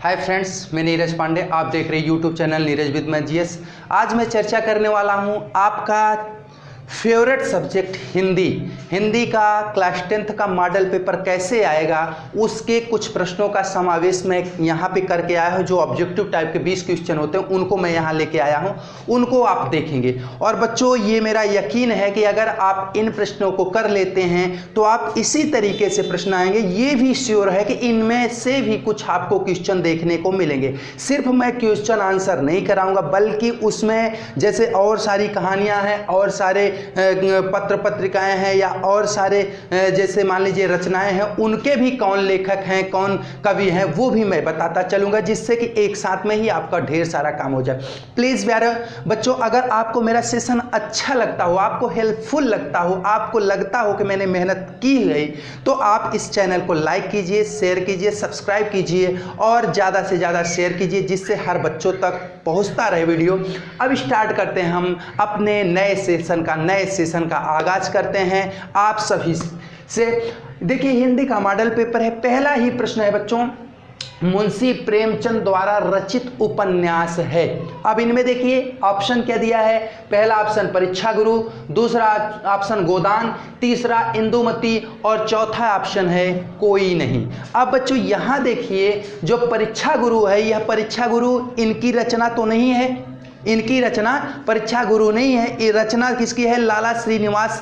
Hi friends, मैं नीरज पांडे। आप देख रहे हैं यूट्यूब चैनल नीरज विद मैं जीएस। आज मैं चर्चा करने वाला हूं आपका फेवरेट सब्जेक्ट हिंदी का क्लास 10th का मॉडल पेपर कैसे आएगा, उसके कुछ प्रश्नों का समावेश मैं यहाँ पे करके आया हूँ। जो ऑब्जेक्टिव टाइप के 20 क्वेश्चन होते हैं उनको मैं यहाँ लेके आया हूँ, उनको आप देखेंगे। और बच्चों, ये मेरा यकीन है कि अगर आप इन प्रश्नों को कर लेते हैं तो आप इसी तरीके से प्रश्न आएंगे। ये भी श्योर है कि इनमें से भी कुछ आपको क्वेश्चन देखने को मिलेंगे। सिर्फ मैं क्वेश्चन आंसर नहीं कराऊंगा, बल्कि उसमें जैसे और सारी कहानियाँ हैं, और सारे पत्र पत्रिकाएं हैं, या और सारे जैसे मान लीजिए रचनाएं हैं, उनके भी कौन लेखक हैं, कौन कवि हैं, वो भी मैं बताता चलूंगा, जिससे कि एक साथ में ही आपका ढेर सारा काम हो जाए। प्लीज़ प्यारे बच्चों, अगर आपको मेरा सेशन अच्छा लगता हो, आपको हेल्पफुल लगता हो, आपको लगता हो कि मैंने मेहनत की है, तो आप इस चैनल को लाइक कीजिए, शेयर कीजिए, सब्सक्राइब कीजिए और ज़्यादा से ज़्यादा शेयर कीजिए, जिससे हर बच्चों तक पहुँचता रहे वीडियो। अब स्टार्ट करते हैं हम अपने नए सेशन का आगाज करते हैं आप सभी से। देखिए, हिंदी का मॉडल पेपर है। पहला ही प्रश्न है बच्चों, मुंशी प्रेमचंद द्वारा रचित उपन्यास है। अब इनमें देखिए ऑप्शन क्या दिया है। पहला ऑप्शन परीक्षा गुरु, दूसरा ऑप्शन गोदान, तीसरा इंदुमती और चौथा ऑप्शन है कोई नहीं। अब बच्चों यहाँ देखिए, जो परीक्षा गुरु है, यह परीक्षा गुरु इनकी रचना तो नहीं है, इनकी रचना परीक्षा गुरु नहीं है। ये रचना किसकी है? लाला श्रीनिवास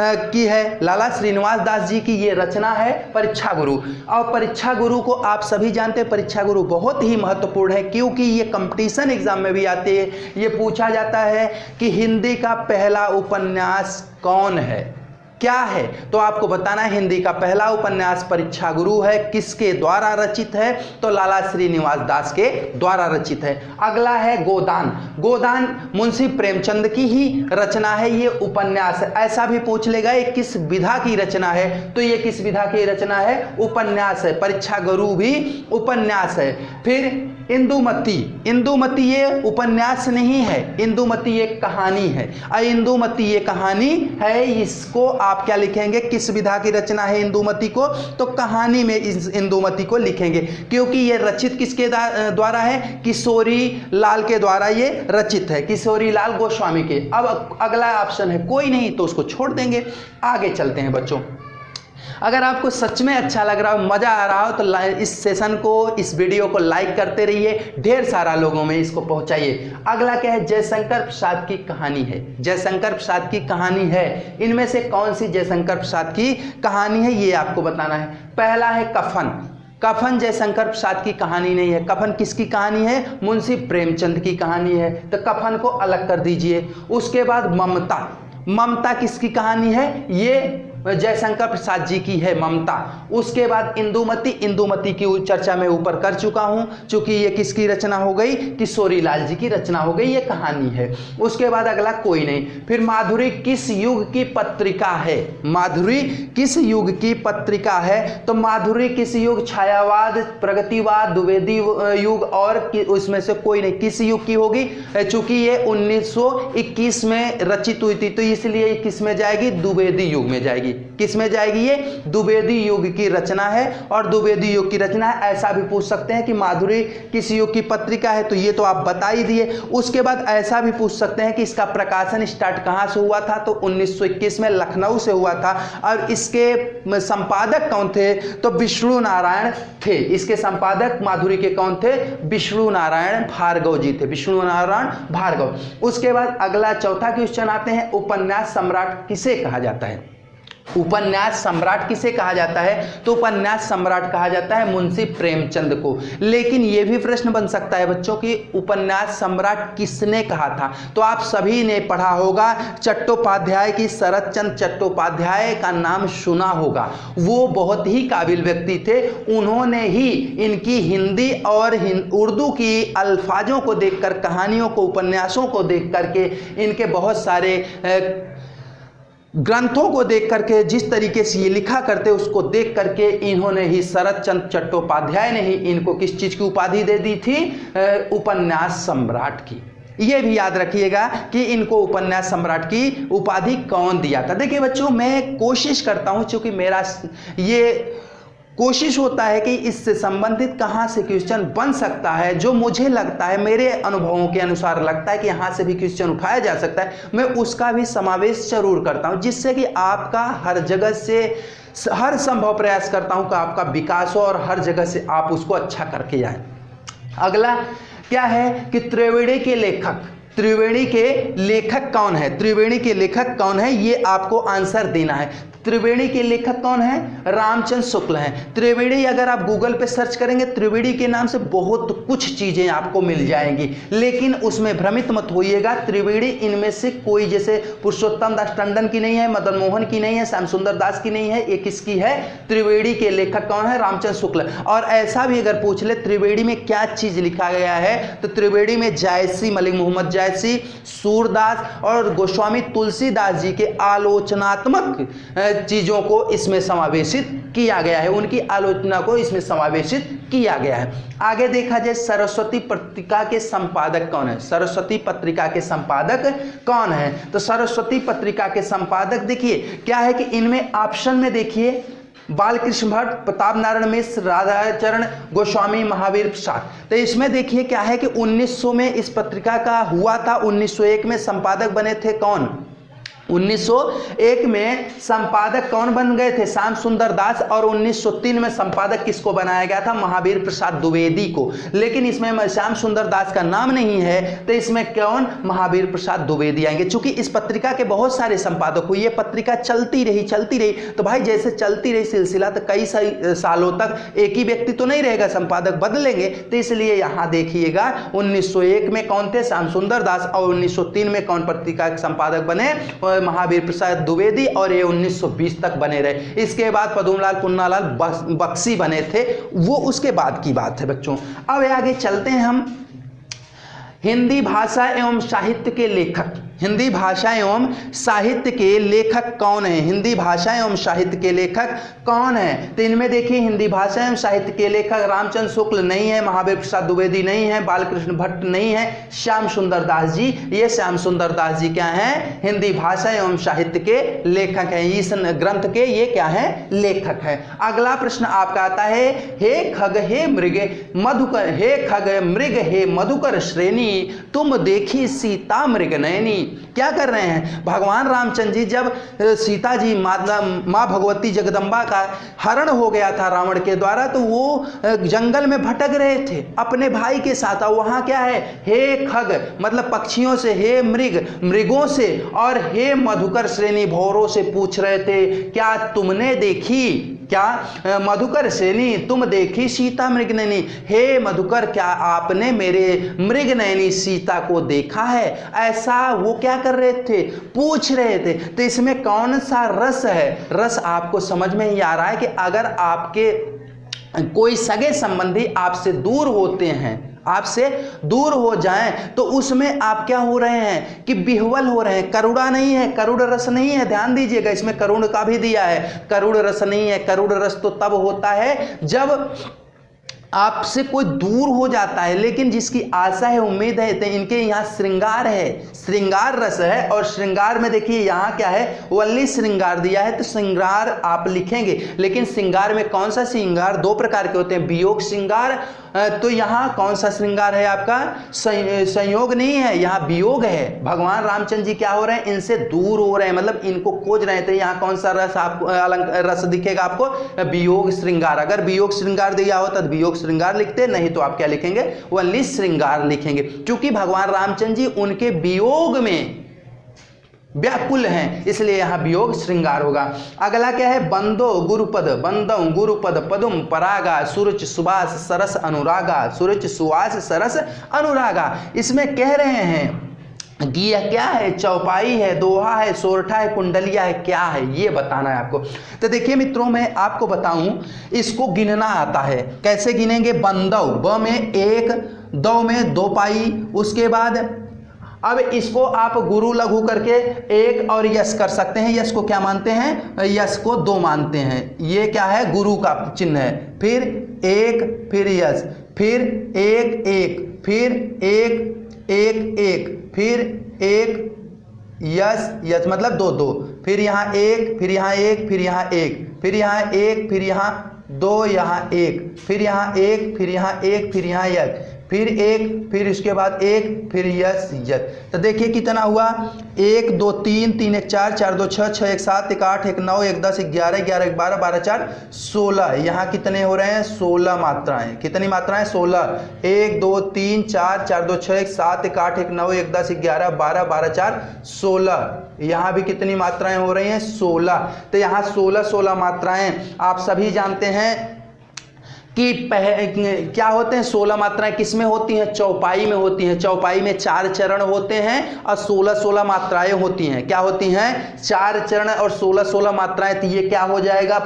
की है। लाला श्रीनिवास दास जी की ये रचना है परीक्षा गुरु। और परीक्षा गुरु को आप सभी जानते हैं, परीक्षा गुरु बहुत ही महत्वपूर्ण है, क्योंकि ये कंपटीशन एग्जाम में भी आते हैं। ये पूछा जाता है कि हिंदी का पहला उपन्यास कौन है, क्या है, तो आपको बताना है हिंदी का पहला उपन्यास परीक्षा गुरु है। किसके द्वारा रचित है? तो लाला श्रीनिवास दास के द्वारा रचित है। अगला है गोदान। गोदान मुंशी प्रेमचंद की ही रचना है, ये उपन्यास है। ऐसा भी पूछ लेगा ये किस विधा की रचना है, तो ये किस विधा की रचना है? उपन्यास है। परीक्षा गुरु भी उपन्यास है। फिर इंदुमती ये उपन्यास नहीं है, इंदुमती एक कहानी है। इंदुमती ये कहानी है, इसको आप क्या लिखेंगे? किस विधा की रचना है इंदुमती को? तो कहानी में इस इंदुमती को लिखेंगे, क्योंकि ये रचित किसके द्वारा है? किशोरी लाल के द्वारा ये रचित है, किशोरी लाल गोस्वामी के। अब अगला ऑप्शन है कोई नहीं, तो उसको छोड़ देंगे। आगे चलते हैं बच्चों। अगर आपको सच में अच्छा लग रहा हो, मज़ा आ रहा हो, तो इस सेशन को, इस वीडियो को लाइक करते रहिए, ढेर सारा लोगों में इसको पहुंचाइए। अगला क्या है? जयशंकर प्रसाद की कहानी है। जयशंकर प्रसाद की कहानी है। इनमें से कौन सी जयशंकर प्रसाद की कहानी है, ये आपको बताना है। पहला है कफन। कफन जयशंकर प्रसाद की कहानी नहीं है। कफन किसकी कहानी है? मुंशी प्रेमचंद की कहानी है, तो कफन को अलग कर दीजिए। उसके बाद ममता। ममता किसकी कहानी है? ये जयशंकर प्रसाद जी की है, ममता। उसके बाद इंदुमती की चर्चा मैं ऊपर कर चुका हूं, चूंकि ये किसकी रचना हो गई? किशोरी लाल जी की रचना हो गई, ये कहानी है। उसके बाद अगला कोई नहीं। फिर माधुरी किस युग की पत्रिका है? माधुरी किस युग की पत्रिका है? तो माधुरी किस युग? छायावाद, प्रगतिवाद, द्विवेदी युग, और उसमें से कोई नहीं। किस युग की होगी? चूंकि ये 1921 में रचित हुई थी, तो इसलिए किस में जाएगी? द्विवेदी युग में जाएगी। किस में जाएगी? ये द्विवेदी युग की रचना है। और द्विवेदी युग की रचना है। ऐसा भी पूछ सकते हैं कि माधुरी किस युग की पत्रिका है, तो ये तो आप बता ही दिए। उसके बाद ऐसा भी पूछ सकते हैं कि इसका प्रकाशन स्टार्ट कहां से हुआ था, तो 1921 में लखनऊ से हुआ था। और इसके संपादक कौन थे? तो विष्णु नारायण थे। इसके संपादक माधुरी के कौन थे? विष्णु नारायण भार्गव जी थे, विष्णु नारायण भार्गव। उसके बाद अगला चौथा क्वेश्चन आते हैं, उपन्यास सम्राट किसे कहा जाता है? उपन्यास सम्राट किसे कहा जाता है? तो उपन्यास सम्राट कहा जाता है मुंशी प्रेमचंद को। लेकिन यह भी प्रश्न बन सकता है बच्चों कि उपन्यास सम्राट किसने कहा था? तो आप सभी ने पढ़ा होगा चट्टोपाध्याय की, शरद चंद्र चट्टोपाध्याय का नाम सुना होगा। वो बहुत ही काबिल व्यक्ति थे। उन्होंने ही इनकी हिंदी और उर्दू की अल्फाजों को देखकर, कहानियों को, उपन्यासों को देख करके, इनके बहुत सारे ग्रंथों को देख करके, जिस तरीके से ये लिखा करते उसको देख करके, इन्होंने ही, शरद चंद्र चट्टोपाध्याय ने ही इनको किस चीज़ की उपाधि दे दी थी? उपन्यास सम्राट की। ये भी याद रखिएगा कि इनको उपन्यास सम्राट की उपाधि कौन दिया था। देखिए बच्चों, मैं कोशिश करता हूँ, चूँकि मेरा ये कोशिश होता है कि इससे संबंधित कहाँ से क्वेश्चन बन सकता है, जो मुझे लगता है, मेरे अनुभवों के अनुसार लगता है कि यहाँ से भी क्वेश्चन उठाया जा सकता है, मैं उसका भी समावेश जरूर करता हूँ, जिससे कि आपका हर जगह से हर संभव प्रयास करता हूँ कि आपका विकास हो और हर जगह से आप उसको अच्छा करके जाएं। अगला क्या है कि त्रिवेणी के लेखक कौन है? त्रिवेणी के लेखक कौन है, ये आपको आंसर देना है। त्रिवेणी के लेखक कौन है? रामचंद्र शुक्ल हैं। त्रिवेणी अगर आप गूगल पे सर्च करेंगे, त्रिवेणी के नाम से बहुत कुछ चीजें आपको मिल जाएंगी, लेकिन उसमें भ्रमित मत होइएगा। त्रिवेणी इनमें से कोई, जैसे पुरुषोत्तम दास टंडन की नहीं है, मदन मोहन की नहीं है, श्याम सुंदर दास की नहीं है, ये किसकी है? त्रिवेणी के लेखक कौन है? रामचंद्र शुक्ल। और ऐसा भी अगर पूछ ले त्रिवेणी में क्या चीज लिखा गया है, तो त्रिवेणी में जायसी, मलिक मोहम्मद जायसी, सूरदास और गोस्वामी तुलसीदास जी के आलोचनात्मक चीजों को इसमें समावेशित किया गया है, उनकी आलोचना को इसमें समावेशित किया गया है। आगे देखा जाए, सरस्वती पत्रिका के संपादक कौन है? सरस्वती पत्रिका के संपादक कौन है? तो सरस्वती पत्रिका के संपादक देखिए क्या है कि इनमें ऑप्शन में देखिए, बालकृष्ण भट्ट, प्रताप नारायण मिश्र, राधाचरण गोस्वामी, महावीर प्रसाद। तो इसमें देखिए क्या है कि 1900 में इस पत्रिका का हुआ था, 1901 में संपादक बने थे कौन? 1901 में संपादक कौन बन गए थे? श्याम सुंदर दास। और 1903 में संपादक किसको बनाया गया था? महावीर प्रसाद द्विवेदी को। लेकिन इसमें श्याम सुंदर दास का नाम नहीं है, तो इसमें कौन? महावीर प्रसाद द्विवेदी आएंगे। चूंकि इस पत्रिका के बहुत सारे संपादक हुए, ये पत्रिका चलती रही, तो भाई जैसे चलती रही सिलसिला, तो कई सालों तक एक ही व्यक्ति तो नहीं रहेगा, संपादक बदलेंगे। तो इसलिए यहां देखिएगा 1901 में कौन थे? श्याम सुंदर दास। और 1903 में कौन पत्रिका के संपादक बने? महावीर प्रसाद द्विवेदी। और ये 1920 तक बने रहे। इसके बाद पद्मलाल पुन्नालाल बख्शी बने थे, वो उसके बाद की बात है बच्चों। अब आगे चलते हैं हम। हिंदी भाषा एवं साहित्य के लेखक, हिंदी भाषा एवं साहित्य के लेखक कौन है? हिंदी भाषा एवं साहित्य के लेखक कौन है? तो इनमें देखिए, हिंदी भाषा एवं साहित्य के लेखक रामचंद्र शुक्ल नहीं है, महावीर प्रसाद द्विवेदी नहीं है, बालकृष्ण भट्ट नहीं है, श्याम सुंदर दास जी। ये श्याम सुंदर दास जी क्या हैं? हिंदी भाषा एवं साहित्य के लेखक हैं। इस ग्रंथ के ये क्या है? लेखक है। अगला प्रश्न आपका आता है, हे खग हे मृग मधुकर, हे खग मृग हे मधुकर श्रेणी, तुम देखी सीता मृग नयनी। क्या कर रहे हैं? भगवान रामचंद्र जी जब सीता जी माँ भगवती जगदम्बा का हरण हो गया था रावण के द्वारा, तो वो जंगल में भटक रहे थे अपने भाई के साथ। और वहां क्या है? हे खग मतलब पक्षियों से, हे मृग मृगों से, और हे मधुकर श्रेणी भौरों से पूछ रहे थे, क्या तुमने देखी? क्या मधुकर श्रेणी तुम देखी सीता मृग नयनी? हे मधुकर, क्या आपने मेरे मृग नयनी सीता को देखा है? ऐसा वो क्या कर रहे थे? पूछ रहे थे। तो इसमें कौन सा रस है? रस आपको समझ में ही आ रहा है कि अगर आपके कोई सगे संबंधी आपसे दूर होते हैं, आपसे दूर हो जाएं, तो उसमें आप क्या हो रहे हैं कि विह्वल हो रहे हैं। करुणा नहीं है, करुण रस नहीं है, ध्यान दीजिएगा, इसमें करुण का भी दिया है, करुण रस नहीं है। करुण रस तो तब होता है जब आपसे कोई दूर हो जाता है, लेकिन जिसकी आशा है, उम्मीद है। तो इनके यहाँ श्रृंगार है, श्रृंगार रस है। और श्रृंगार में देखिए यहाँ क्या है? वल्ली श्रृंगार दिया है, तो श्रृंगार आप लिखेंगे। लेकिन श्रृंगार में कौन सा श्रृंगार? दो प्रकार के होते हैं, वियोग श्रृंगार। तो यहाँ कौन सा श्रृंगार है आपका? संयोग नहीं है, यहाँ वियोग है। भगवान रामचंद्र जी क्या हो रहे हैं? इनसे दूर हो रहे हैं, मतलब इनको खोज रहे थे। यहाँ कौन सा रस आपको रस दिखेगा आपको? वियोग श्रृंगार। अगर वियोग श्रृंगार दिया हो तो वियोग श्रृंगार लिखते, नहीं तो आप क्या लिखेंगे? वल्ली श्रृंगार लिखेंगे। क्योंकि भगवान रामचंद्र जी उनके वियोग में व्याकुल हैं, इसलिए यहां वियोग श्रृंगार होगा। अगला क्या है? बंदो गुरुपद, बंदो गुरुपद पदुम परागा, सुरुच सुवास सरस अनुरागा, सुरुच सुवास सरस अनुरागा। इसमें कह रहे हैं कि यह क्या है? चौपाई है, दोहा है, सोरठा है, कुंडलिया है, क्या है ये बताना है आपको। तो देखिए मित्रों, मैं आपको बताऊं, इसको गिनना आता है। कैसे गिनेंगे? बंदौ, ब में एक, दौ में दो पाई, उसके बाद अब इसको आप गुरु लघु करके एक और यश कर सकते हैं। यश को क्या मानते हैं? यश को दो मानते हैं। ये क्या है? गुरु का चिन्ह है। फिर एक, फिर यश, फिर एक एक, फिर एक एक एक, फिर एक यश यश मतलब दो दो, फिर यहाँ एक, फिर यहाँ एक, फिर यहाँ एक, फिर यहाँ एक, फिर यहाँ 2 यहाँ 1, फिर यहाँ 1, फिर यहाँ 1, फिर यहाँ 1, फिर 1, फिर इसके बाद 1, फिर यस यस। तो देखिए कितना हुआ, 1 2 3, 3 1 4, 4 2 6, 6 1 7, 1 8, 1 9, 1 10, 11, 11 1 12, 12 4 16। यहाँ कितने हो रहे हैं, 16 मात्राएं। कितनी मात्राएं, 16। 1 2 3 4, 4 2 6, 1 7, 1 8, 1 9, 1 10, 11, 12, 12 4 16। यहाँ भी कितनी मात्राएं हो रही हैं, 16। तो यहाँ 16 मात्राएं। आप सभी जानते हैं कि क्या होते हैं, 16 मात्राएं किस में होती हैं, चौपाई में होती हैं। चौपाई में 4 चरण होते हैं और 16 मात्राएं होती हैं। क्या होती हैं, 4 चरण और 16 मात्राएं। तो ये क्या हो जाएगा,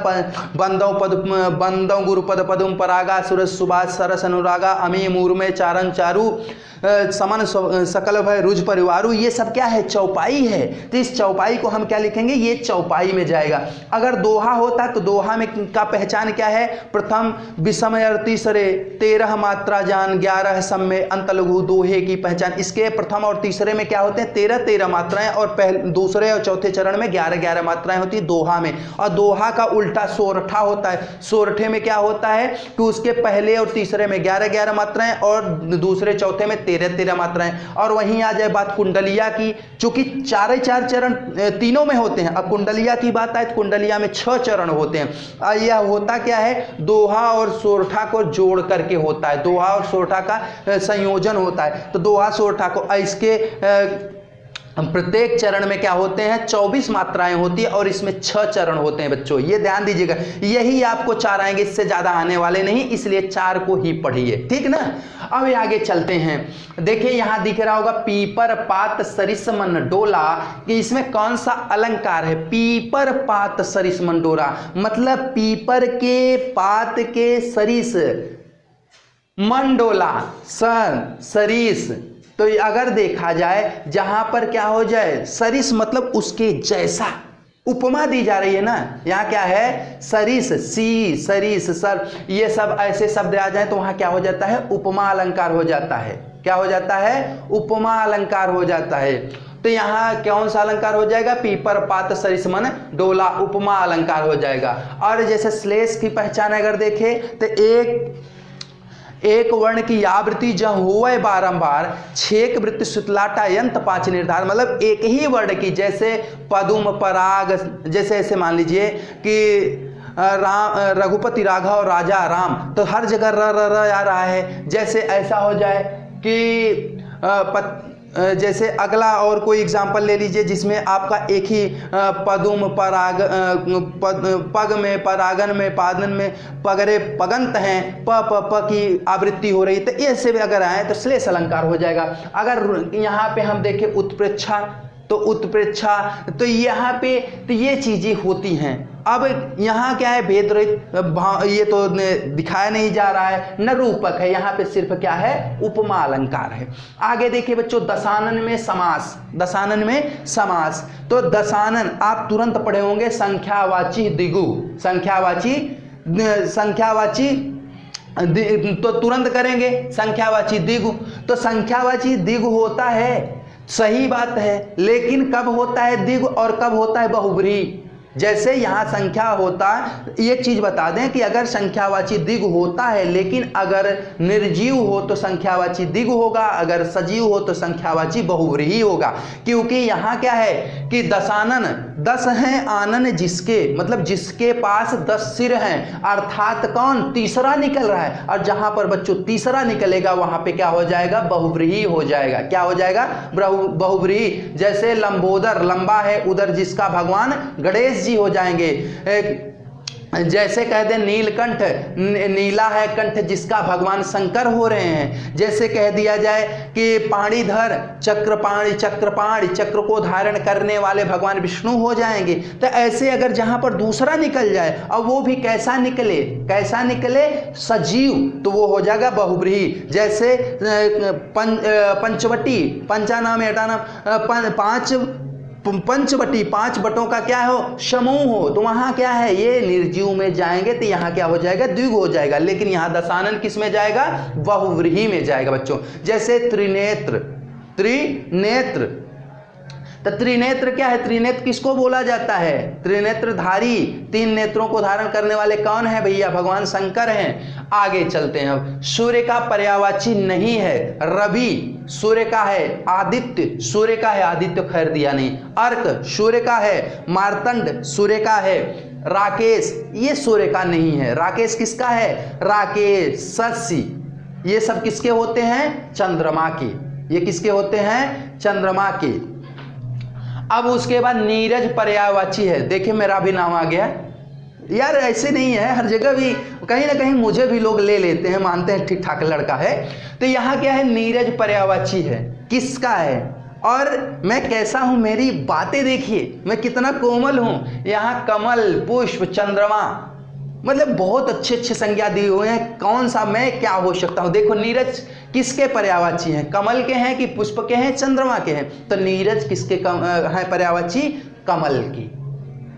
बंदौ गुरुपद पदुम परागा सुरज सुभाष सरस अनुरागा अमी मूर्मे चारण चारू समन सकल भय रुज परिवारू। ये सब क्या है, चौपाई है। तो इस चौपाई को हम क्या लिखेंगे, ये चौपाई में जाएगा। अगर दोहा होता तो दोहा में का पहचान क्या है, प्रथम विषम तीसरे 13 मात्रा जान 11 सम में अंत लघु दोहे की पहचान। इसके प्रथम और तीसरे में क्या होते हैं, 13 मात्राएं और दूसरे और चौथे चरण में 11 मात्राएं होती है दोहा में। और दोहा का उल्टा सोरठा होता है। सोरठे में क्या होता है कि उसके पहले और तीसरे में 11 मात्राएं और दूसरे चौथे में 13 मात्राएं। और वहीं आ जाए बात कुंडलिया की, चूंकि 4 चरण तीनों में होते हैं। अब कुंडलिया की बात आए तो कुंडलिया में 6 चरण होते हैं। यह होता क्या है, दोहा और सोरठा को जोड़ करके होता है। दोहा और सोरठा का संयोजन होता है। तो दोहा सोरठा को इसके प्रत्येक चरण में क्या होते हैं, 24 मात्राएं होती है और इसमें 6 चरण होते हैं। बच्चों ये ध्यान दीजिएगा, यही आपको 4 आएंगे, इससे ज्यादा आने वाले नहीं, इसलिए 4 को ही पढ़िए, ठीक ना। अब आगे चलते हैं। देखिए यहां दिख रहा होगा पीपर पात सरिस मन डोला, कि इसमें कौन सा अलंकार है, पीपर पात सरिस मन डोला, मतलब पीपर के पात के सरिस मंडोला सरिस। तो अगर देखा जाए जहां पर क्या हो जाए, सरिस मतलब उसके जैसा, उपमा दी जा रही है ना। यहाँ क्या है, सरिस, सी सरिस सर, ये सब ऐसे शब्द आ जाए तो वहां क्या हो जाता है, उपमा अलंकार हो जाता है। क्या हो जाता है, उपमा अलंकार हो जाता है। तो यहाँ कौन सा अलंकार हो जाएगा, पीपर पात सरिस मन डोला, उपमा अलंकार हो जाएगा। और जैसे श्लेष की पहचान अगर देखे तो एक वर्ण की आवृत्ति जहाँ होवे बारंबार, छेक वृत्ति सुतलाटा यंत 5 निर्धार, मतलब एक ही वर्ण की, जैसे पदुम पराग, जैसे ऐसे मान लीजिए कि रघुपति राघव और राजा राम, तो हर जगह र आ रहा है। जैसे ऐसा हो जाए कि जैसे अगला और कोई एग्जाम्पल ले लीजिए जिसमें आपका एक ही पदुम पराग, पग में परागन में पादन में पगरे पगंत हैं, प की आवृत्ति हो रही, तो ऐसे भी अगर आए तो श्लेष अलंकार हो जाएगा। अगर यहाँ पे हम देखें उत्प्रेक्षा, तो उत्प्रेक्षा, तो यहाँ पे तो ये चीजें होती हैं। अब यहाँ क्या है, भेद रहित, ये तो दिखाया नहीं जा रहा है, न रूपक है, यहाँ पे सिर्फ क्या है, उपमा अलंकार है। आगे देखिए बच्चों, दशानन में समास, दशानन में समास। तो दशानन आप तुरंत पढ़े होंगे, संख्यावाची दिगु, संख्यावाची तो तुरंत करेंगे, संख्यावाची दिगु। तो संख्यावाची दिगु होता है, सही बात है, लेकिन कब होता है दिगु और कब होता है बहुब्रीहि। जैसे यहाँ संख्या होता है, एक चीज बता दें कि अगर संख्यावाची दिग होता है, लेकिन अगर निर्जीव हो तो संख्यावाची दिग होगा, अगर सजीव हो तो संख्यावाची बहुव्रीहि होगा। क्योंकि यहाँ क्या है कि दशानन 10 हैं, आनन जिसके, मतलब जिसके पास 10 सिर हैं, अर्थात कौन, तीसरा निकल रहा है। और जहां पर बच्चों तीसरा निकलेगा वहां पे क्या हो जाएगा, बहुव्रीहि हो जाएगा। क्या हो जाएगा, बहुव्रीहि। जैसे लंबोदर, लंबा है उधर जिसका भगवान गणेश जी हो जाएंगे। जैसे कह दें नीलकंठ, नीला है कंठ जिसका भगवान शंकर हो रहे हैं। जैसे कह दिया जाए कि पाणिधर, चक्रपाणि, चक्र को धारण करने वाले भगवान विष्णु हो जाएंगे। तो ऐसे अगर जहां पर दूसरा निकल जाए और वो भी कैसा निकले, सजीव, तो वो हो जाएगा बहुव्रीहि। जैसे पंचवटी, पंचानाम एटानाम, पंचवटी, 5 बटों का क्या हो, समूह हो, तो वहां क्या है, ये निर्जीव में जाएंगे तो यहाँ क्या हो जाएगा, द्विग हो जाएगा। लेकिन यहाँ दशानन किस में जाएगा, बहुव्रीहि में जाएगा बच्चों। जैसे त्रिनेत्र, तो त्रिनेत्र क्या है? त्रिनेत्र किसको बोला जाता है? त्रिनेत्रधारी, 3 नेत्रों को धारण करने वाले कौन है भैया? भगवान शंकर हैं। आगे चलते हैं। अब सूर्य का पर्यायवाची नहीं है रवि, सूर्य का है आदित्य, सूर्य का है आदित्य, खैर दिया नहीं। अर्क सूर्य का है, मार्तंड सूर्य का है, राकेश ये सूर्य का नहीं है। राकेश किसका है? राकेश, शशि ये सब किसके होते हैं? चंद्रमा के। ये किसके होते हैं? चंद्रमा के। अब उसके बाद नीरज पर्यायवाची है। देखिए मेरा भी नाम आ गया यार, ऐसे नहीं है, हर जगह भी कहीं ना कहीं मुझे भी लोग ले लेते हैं, मानते हैं ठीक ठाक लड़का है। तो यहाँ क्या है? नीरज पर्यायवाची है। किसका है? और मैं कैसा हूं? मेरी बातें देखिए, मैं कितना कोमल हूं। यहाँ कमल, पुष्प, चंद्रमा, मतलब बहुत अच्छे अच्छे संज्ञा दिए हुए हैं। कौन सा मैं क्या हो सकता हूं? देखो नीरज किसके पर्यायवाची हैं? कमल के हैं कि पुष्प के हैं, चंद्रमा के हैं? तो नीरज किसके है पर्यायवाची? कमल की।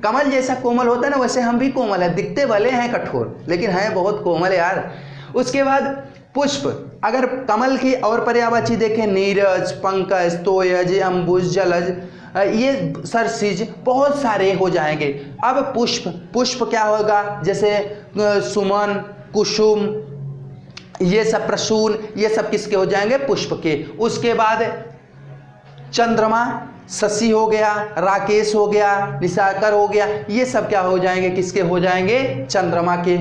कमल जैसा कोमल होता है ना, वैसे हम भी कोमल है, दिखते भले हैं कठोर लेकिन हैं बहुत कोमल यार। उसके बाद पुष्प, अगर कमल की और पर्यायवाची देखें, नीरज, पंकज, तोयज, अंबुज, जलज, ये सरसिज बहुत सारे हो जाएंगे। अब पुष्प, पुष्प क्या होगा? जैसे सुमन, कुसुम, ये सब प्रसून, ये सब किसके हो जाएंगे? पुष्प के। उसके बाद चंद्रमा, शशि हो गया, राकेश हो गया, निशाकर हो गया, ये सब क्या हो जाएंगे? किसके हो जाएंगे? चंद्रमा के,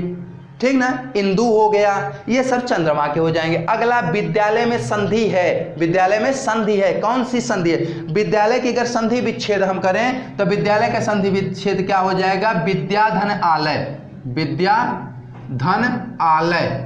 ठीक ना। इंदु हो गया, ये सब चंद्रमा के हो जाएंगे। अगला विद्यालय में संधि है। विद्यालय में संधि है, कौन सी संधि है? विद्यालय की अगर संधि विच्छेद हम करें तो विद्यालय का संधि विच्छेद क्या हो जाएगा? विद्याधन आलय, विद्याधन आलय।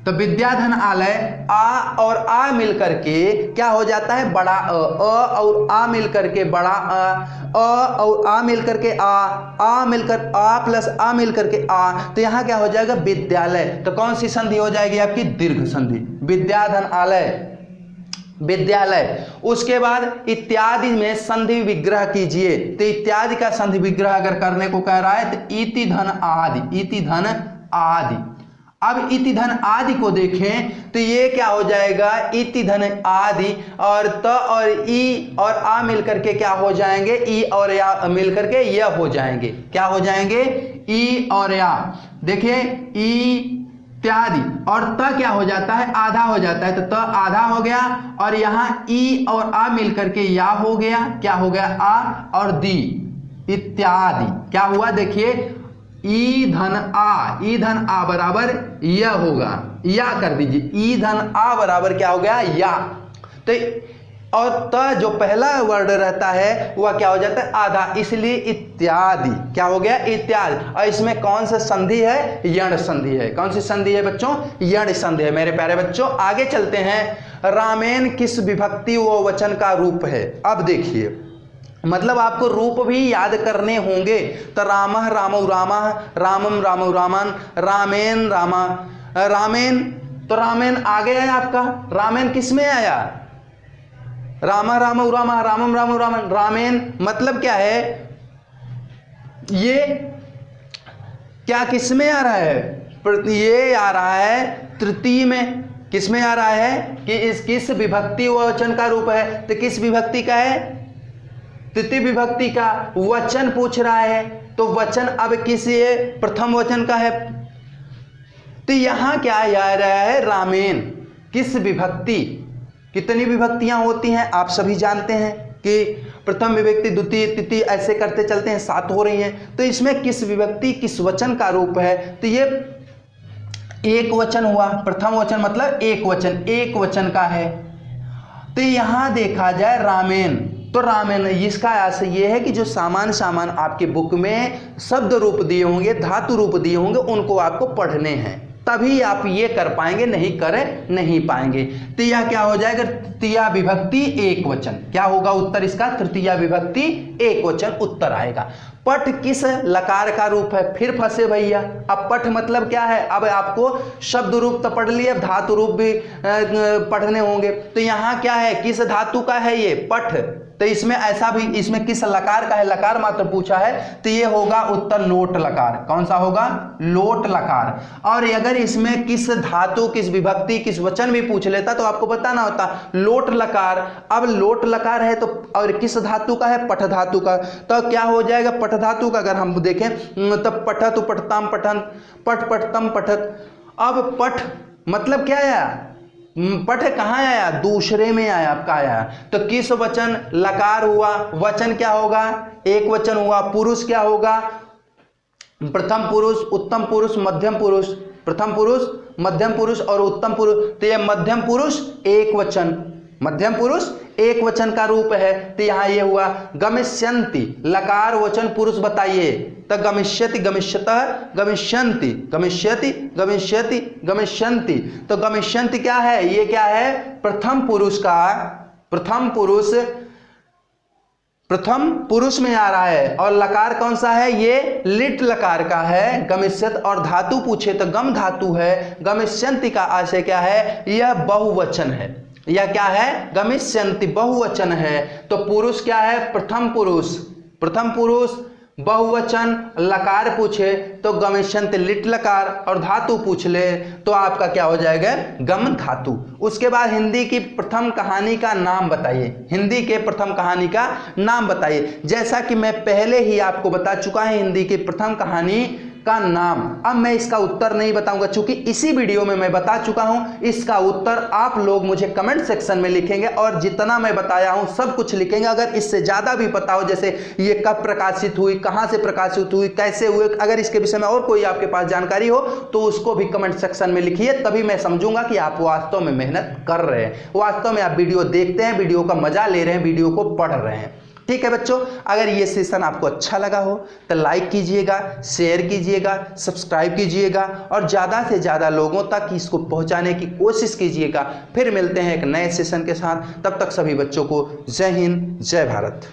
तो विद्याधन आलय, आ और आ मिलकर के क्या हो जाता है? बड़ा अ और आ मिलकर के बड़ा अ और आ मिलकर के आ मिलकर आ प्लस आ मिलकर के आ, तो यहाँ क्या हो जाएगा? विद्यालय। तो कौन सी संधि हो जाएगी आपकी? दीर्घ संधि, विद्याधन आलय, विद्यालय। उसके बाद इत्यादि में संधि विग्रह कीजिए। तो इत्यादि का संधि विग्रह अगर करने को कह रहा है तो इति धन आदि, इति धन आदि। अब इति धन आदि को देखें तो ये क्या हो जाएगा? इति धन आदि, और त और ई और आ मिलकर के क्या हो जाएंगे? ई और या मिलकर के य हो जाएंगे। क्या हो जाएंगे? ई और या। देखिए ई इत्यादि, और त क्या हो जाता है? आधा हो जाता है, तो त आधा हो गया, और यहाँ ई और आ मिलकर के या हो गया। क्या हो गया? आ और दी, इत्यादि। क्या हुआ? देखिए ई धन आ, ई धन आ बराबर य होगा, या कर दीजिए। ई धन आ बराबर क्या हो गया? या। तो और त जो पहला वर्ड रहता है वह क्या हो जाता है? आधा, इसलिए इत्यादि। क्या हो गया? इत्यादि। और इसमें कौन सा संधि है? यण संधि है। कौन सी संधि है बच्चों? यण संधि है। मेरे प्यारे बच्चों आगे चलते हैं। रामेन किस विभक्ति व वचन का रूप है? अब देखिए, मतलब आपको रूप भी याद करने होंगे। तो रामः रामौ रामः, रामम रामौ रामन, रामेन रामा, रामेन। तो रामेन आ गया है आपका। रामेन किस में आया? रामः रामौ रामः, रामम रामौ रामन, रामेन मतलब क्या है? ये क्या किस में आ रहा है? ये आ रहा है तृतीय में। किस में आ रहा है? कि इस किस विभक्ति व वचन का रूप है? तो किस विभक्ति का है? तृतीय विभक्ति का। वचन पूछ रहा है, तो वचन अब किस ये प्रथम वचन का है। तो यहां क्या आ रहा है? रामेन किस विभक्ति। कितनी विभक्तियां होती हैं आप सभी जानते हैं कि प्रथम विभक्ति, द्वितीय, तृतीय ऐसे करते चलते हैं, 7 हो रही हैं। तो इसमें किस विभक्ति किस वचन का रूप है? तो ये एक वचन हुआ। प्रथम वचन मतलब एक वचन, एक वचन का है। तो यहां देखा जाए रामेन, तो रामेन इसका आशय यह है कि जो सामान आपके बुक में शब्द रूप दिए होंगे, धातु रूप दिए होंगे, उनको आपको पढ़ने हैं, तभी आप ये कर पाएंगे, नहीं कर नहीं पाएंगे। तो यह क्या हो जाएगा? तृतीया विभक्ति एक वचन। क्या होगा उत्तर इसका? तृतीया विभक्ति एक वचन उत्तर आएगा। पठ किस लकार का रूप है? फिर फंसे भैया। अब पठ मतलब क्या है? अब आपको शब्द रूप तो पढ़ लिए, अब धातु रूप भी पढ़ने होंगे। तो यहाँ क्या है? किस धातु का है ये? पठ। तो इसमें ऐसा भी, इसमें किस लकार का है, लकार मात्र पूछा है, तो ये होगा उत्तर लोट लकार। कौन सा होगा, लोट लकार। और अगर इसमें किस धातु, किस विभक्ति, किस वचन भी पूछ लेता तो आपको बताना होता लोट लकार। अब लोट लकार है तो और किस धातु का है, पठ धातु का, तो क्या हो जाएगा पठ धातु का। अगर हम देखें तब पठत पठताम पठन, पठ पठतम पठत। अब पठ मतलब क्या आया, पठ कहाँ आया, दूसरे में आया, आपका आया। तो किस वचन, लकार हुआ, वचन क्या होगा, एक वचन हुआ, पुरुष क्या होगा, प्रथम पुरुष, उत्तम पुरुष, मध्यम पुरुष, प्रथम पुरुष, मध्यम पुरुष और उत्तम पुरुष। तो यह मध्यम पुरुष एक वचन, मध्यम पुरुष एक वचन का रूप है। तो यहां ये हुआ गमिष्यन्ति, लकार वचन पुरुष बताइए, तो गमिष्यति, गमिष्यतः, गमिष्यन्ति, गमिष्यति, गमिष्यति, गमिष्यन्ति। तो गमिष्यन्ति क्या है, ये क्या है, प्रथम पुरुष का, प्रथम पुरुष, प्रथम पुरुष में आ रहा है। और लकार कौन सा है, ये लिट लकार का है। गमिष्यत और धातु पूछे तो गम धातु है। गमिष्यन्ति का आशय क्या है, यह बहुवचन है। यह क्या है, गमिष्यन्ति बहुवचन है। तो पुरुष क्या है, प्रथम पुरुष, प्रथम पुरुष बहुवचन, लकार पूछे तो गमिष्यन्ति लिट लकार, और धातु पूछ ले तो आपका क्या हो जाएगा, गम धातु। उसके बाद हिंदी की प्रथम कहानी का नाम बताइए, हिंदी के प्रथम कहानी का नाम बताइए। जैसा कि मैं पहले ही आपको बता चुका है हिंदी की प्रथम कहानी का नाम। अब मैं इसका उत्तर नहीं बताऊंगा, क्योंकि इसी वीडियो में मैं बता चुका हूं। इसका उत्तर आप लोग मुझे कमेंट सेक्शन में लिखेंगे, और जितना मैं बताया हूं सब कुछ लिखेंगे। अगर इससे ज्यादा भी पता हो, जैसे ये कब प्रकाशित हुई, कहां से प्रकाशित हुई, कैसे हुए, अगर इसके विषय में और कोई आपके पास जानकारी हो तो उसको भी कमेंट सेक्शन में लिखिए। तभी मैं समझूंगा कि आप वास्तव में मेहनत कर रहे हैं, वास्तव में आप वीडियो देखते हैं, वीडियो का मजा ले रहे हैं, वीडियो को पढ़ रहे हैं। ठीक है बच्चों, अगर ये सेशन आपको अच्छा लगा हो तो लाइक कीजिएगा, शेयर कीजिएगा, सब्सक्राइब कीजिएगा, और ज़्यादा से ज़्यादा लोगों तक इसको पहुंचाने की कोशिश कीजिएगा। फिर मिलते हैं एक नए सेशन के साथ, तब तक सभी बच्चों को जय हिंद, जय भारत।